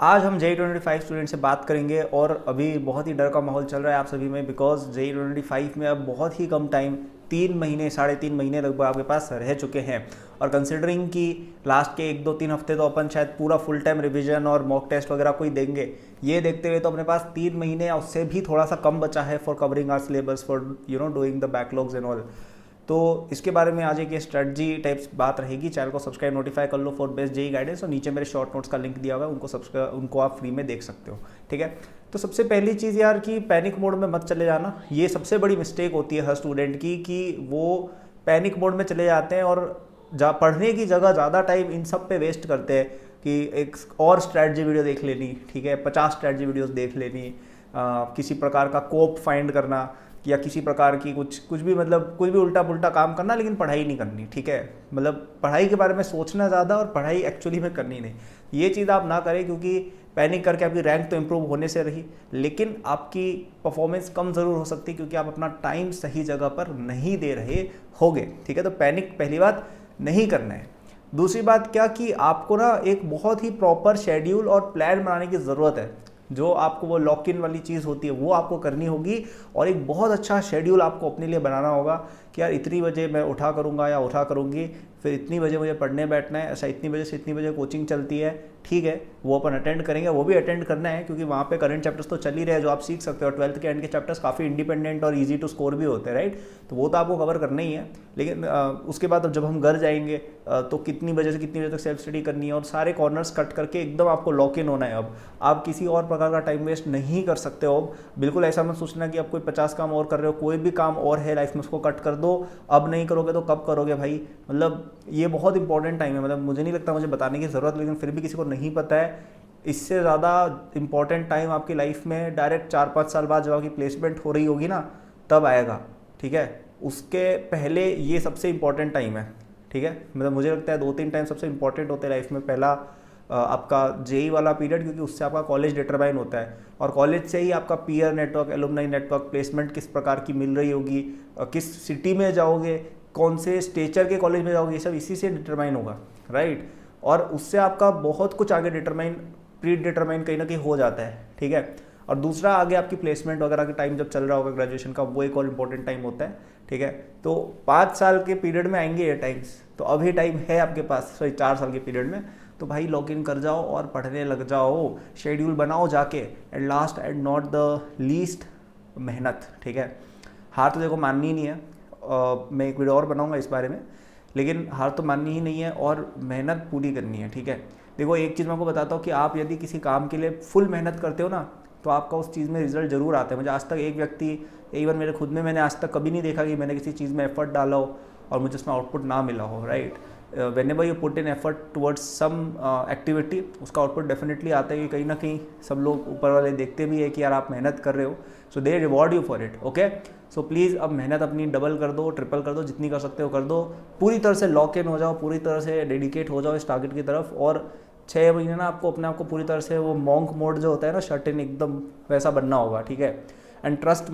आज हम JEE 25 student से बात करेंगे और अभी बहुत ही डर का माहौल चल रहा है आप सभी में बिकॉज JEE 25 में अब बहुत ही कम टाइम 3 महीने 3.5 महीने लगभग आपके पास रह चुके हैं। और कंसिडरिंग कि लास्ट के 1 2 3 हफ्ते तो अपन शायद पूरा फुल टाइम रिवीजन और मॉक टेस्ट वगैरह कोई देंगे, ये देखते हुए तो अपने पास 3 महीने या उससे भी थोड़ा सा कम बचा है for covering our syllabus for doing the backlogs and all. तो इसके बारे में आज एक स्ट्रेटजी टाइप्स बात रहेगी। चैनल को सब्सक्राइब नोटिफाई कर लो फॉर बेस्ट जेई गाइडेंस, और नीचे मेरे शॉर्ट नोट्स का लिंक दिया हुआ है, उनको आप फ्री में देख सकते हो। ठीक है, तो सबसे पहली चीज़ यार कि पैनिक मोड में मत चले जाना। ये सबसे बड़ी मिस्टेक होती है हर स्टूडेंट की कि वो पैनिक मोड में चले जाते हैं और पढ़ने की जगह ज़्यादा टाइम इन सब पे वेस्ट करते हैं कि एक और स्ट्रैटजी वीडियो देख लेनी, ठीक है, 50 स्ट्रैटजी वीडियोस देख लेनी, किसी प्रकार का कोप फाइंड करना या किसी प्रकार की कुछ भी मतलब कोई भी उल्टा पुल्टा काम करना, लेकिन पढ़ाई नहीं करनी। ठीक है, मतलब पढ़ाई के बारे में सोचना ज़्यादा और पढ़ाई एक्चुअली में करनी नहीं। ये चीज़ आप ना करें क्योंकि पैनिक करके आपकी रैंक तो इम्प्रूव होने से रही, लेकिन आपकी परफॉर्मेंस कम ज़रूर हो सकती है क्योंकि आप अपना टाइम सही जगह पर नहीं दे रहे होगे। ठीक है, तो पैनिक पहली बात नहीं करना है। दूसरी बात क्या कि आपको ना एक बहुत ही प्रॉपर शेड्यूल और प्लान बनाने की ज़रूरत है। जो आपको वो लॉक इन वाली चीज़ होती है वो आपको करनी होगी और एक बहुत अच्छा शेड्यूल आपको अपने लिए बनाना होगा कि यार इतनी बजे मैं उठा करूँगा या उठा करूँगी, फिर इतनी बजे मुझे पढ़ने बैठना है, ऐसा इतनी बजे से इतनी बजे कोचिंग चलती है। ठीक है, वो अपन अटेंड करेंगे, वो भी अटेंड करना है क्योंकि वहाँ पे करंट चैप्टर्स तो चल ही रहे हैं जो आप सीख सकते हो। 12th के एंड के चैप्टर्स काफ़ी इंडिपेंडेंट और ईजी टू स्कोर भी होते हैं, राइट। तो वो तो आपको कवर करना ही है। लेकिन उसके बाद अब जब हम घर जाएंगे तो कितनी बजे से कितनी बजे तक सेल्फ स्टडी करनी है और सारे कॉर्नर्स कट करके एकदम आपको लॉक इन होना है। अब आप किसी और प्रकार का टाइम वेस्ट नहीं कर सकते हो। बिल्कुल ऐसा मत सोचना कि आप कोई 50 काम और कर रहे हो, कोई भी काम और है लाइफ में उसको कट कर दो। अब नहीं करोगे तो कब करोगे भाई। मतलब ये बहुत इंपॉर्टेंट टाइम है, मतलब मुझे नहीं लगता मुझे बताने की ज़रूरत, लेकिन फिर भी किसी को नहीं पता है। इससे ज़्यादा इंपॉर्टेंट टाइम आपकी लाइफ में डायरेक्ट 4 5 साल बाद जब आपकी प्लेसमेंट हो रही होगी ना तब आएगा। ठीक है, उसके पहले ये सबसे इंपॉर्टेंट टाइम है। ठीक है, मतलब मुझे लगता है 2 3 टाइम सबसे इंपॉर्टेंट होते हैं लाइफ में। पहला आपका जेई वाला पीरियड, क्योंकि उससे आपका कॉलेज डिटरमाइन होता है और कॉलेज से ही आपका peer network, alumni network, placement किस प्रकार की मिल रही होगी, किस सिटी में जाओगे, कौन से स्टेचर के कॉलेज में जाओगे, ये सब इसी से डिटरमाइन होगा, राइट। और उससे आपका बहुत कुछ आगे डिटरमाइन, प्री डिटरमाइन कहीं ना कहीं हो जाता है। ठीक है, और दूसरा आगे आपकी प्लेसमेंट वगैरह का टाइम जब चल रहा होगा ग्रेजुएशन का, वो एक और इम्पोर्टेंट टाइम होता है। ठीक है, तो 5 साल के पीरियड में आएंगे ये टाइम्स, तो अभी टाइम है आपके पास, सॉरी 4 साल के पीरियड में, तो भाई लॉग इन कर जाओ और पढ़ने लग जाओ, शेड्यूल बनाओ जाके। And last and not the least, मेहनत। ठीक है, हार तो देखो माननी ही नहीं है, मैं एक वीडियो और बनाऊंगा इस बारे में, लेकिन हार तो माननी ही नहीं है और मेहनत पूरी करनी है। ठीक है, देखो एक चीज़ मैं आपको बताता हूँ कि आप यदि किसी काम के लिए फुल मेहनत करते हो ना तो आपका उस चीज़ में रिजल्ट जरूर आता है। मुझे आज तक एक व्यक्ति, इवन मेरे खुद में, मैंने आज तक कभी नहीं देखा कि मैंने किसी चीज़ में एफर्ट डाला हो और मुझे उसमें आउटपुट ना मिला हो, right. Whenever you put in effort towards some activity, उसका आउटपुट डेफिनेटली आता है कि कहीं ना कहीं सब लोग ऊपर वाले देखते भी है कि यार आप मेहनत कर रहे हो, so they reward you for it. Okay, so please अब मेहनत अपनी डबल कर दो, ट्रिपल कर दो, जितनी कर सकते हो कर दो। पूरी तरह से लॉक इन हो जाओ, पूरी तरह से डेडिकेट हो जाओ इस टारगेट की तरफ। और 6 महीने ना आपको अपने आप को पूरी तरह से वो मॉन्क मोड जो होता है ना, शट इन एकदम वैसा बनना होगा। ठीक है, and trust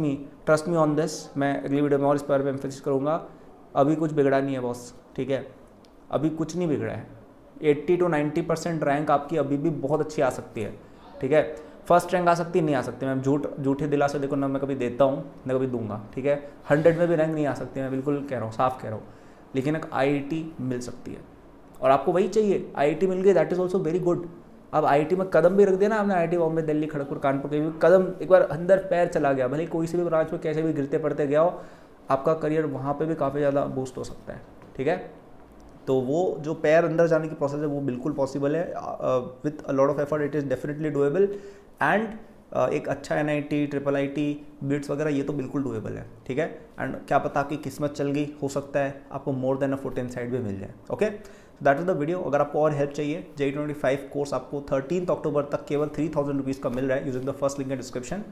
me on this, मैं अगली वीडियो में और इस पर एम्फेसिस करूँगा। अभी कुछ बिगड़ा नहीं है बॉस। ठीक है, अभी कुछ नहीं बिगड़ा है। 80 to 90% रैंक आपकी अभी भी बहुत अच्छी आ सकती है। ठीक है, फर्स्ट रैंक आ सकती है, नहीं आ सकती, मैं झूठे दिलासे देखो ना मैं कभी देता हूँ ना कभी दूंगा। ठीक है, 100 में भी रैंक नहीं आ सकती, मैं बिल्कुल कह रहा हूँ, साफ कह रहा हूँ, लेकिन एक IIT मिल सकती है और आपको वही चाहिए। IIT मिल गई, that is also very good. अब IIT में कदम भी रख दिया ना आपने, IIT बॉम्बे, दिल्ली, खड़गपुर, कानपुर, कहीं भी कदम एक बार अंदर पैर चला गया, भले कोई से भी ब्रांच में कैसे भी गिरते पड़ते गया हो, आपका करियर वहाँ पे भी काफ़ी ज़्यादा बूस्ट हो सकता है। ठीक है, तो वो जो पैर अंदर जाने की प्रोसेस है वो बिल्कुल पॉसिबल है। With a lot of effort it is definitely doable. And एक अच्छा NIT, IIIT, बिट्स वगैरह ये तो बिल्कुल डूएबल है। ठीक है, एंड क्या पता आपकी किस्मत चल गई, हो सकता है आपको more than a foot in side भी मिल जाए। Okay, that is the video. अगर आपको और हेल्प चाहिए, JEE 25 कोर्स आपको 13 अक्टूबर तक केवल 3000 रुपीज़ का मिल रहा है using the first link in description.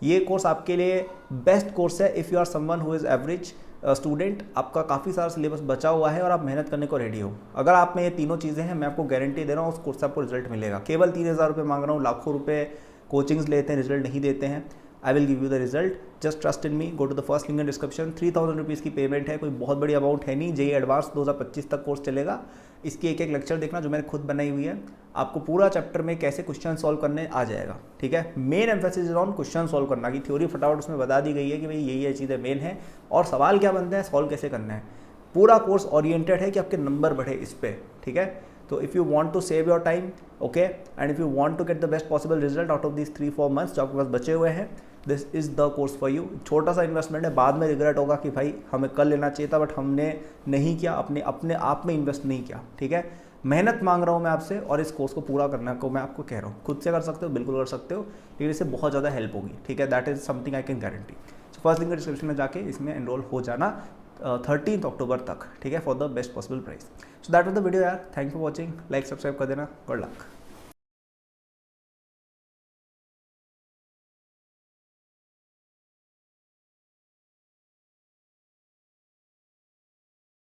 ये कोर्स आपके लिए बेस्ट कोर्स है if you are someone who is average student, आपका काफ़ी सारा सिलेबस बचा हुआ है और आप मेहनत करने को रेडी हो। अगर आप में ये तीनों चीज़ें हैं, मैं आपको गारंटी दे रहा हूँ उस कोर्स से आपको रिजल्ट मिलेगा। केवल 3000 रुपये मांग रहा हूँ, लाखों रुपये कोचिंग्स लेते हैं, रिजल्ट नहीं देते हैं। I will give you the result, just trust in me, go to the first link in description. 3000 rupees की पेमेंट है, कोई बहुत बड़ी अमाउंट है नहीं। जेई एडवांस 2025 तक कोर्स चलेगा। इसकी एक एक लेक्चर देखना जो मैंने खुद बनाई हुई है, आपको पूरा चैप्टर में कैसे क्वेश्चन सॉल्व करने आ जाएगा, ठीक है। Main emphasis on question solve करना की थ्योरी फटाफट उसमें बता दी गई है कि भाई यही चीज़ें मेन है, और सवाल क्या बनते हैं, सॉल्व कैसे करना है। पूरा कोर्स ओरिएंटेड है कि आपके नंबर बढ़े इस पर, ठीक है। तो if you want to save your time, okay, and if you want to get the best possible result out of this 3-4 months जो आपके पास बचे हुए हैं, this is the course for you. छोटा सा इन्वेस्टमेंट है, बाद में रिग्रेट होगा कि भाई हमें कर लेना चाहिए था, बट हमने नहीं किया, अपने आप में इन्वेस्ट नहीं किया, ठीक है। मेहनत मांग रहा हूँ मैं आपसे, और इस कोर्स को पूरा करने को मैं आपको कह रहा हूँ। खुद से कर सकते हो, बिल्कुल कर सकते हो, लेकिन इससे बहुत ज़्यादा हेल्प होगी, ठीक है। That is something I can guarantee. So first link description में जाके इसमें एनरोल हो जाना 13 अक्टूबर तक, ठीक है, for the best possible price. So that was the video यार, thank you for watching, like subscribe कर देना, गुड लक।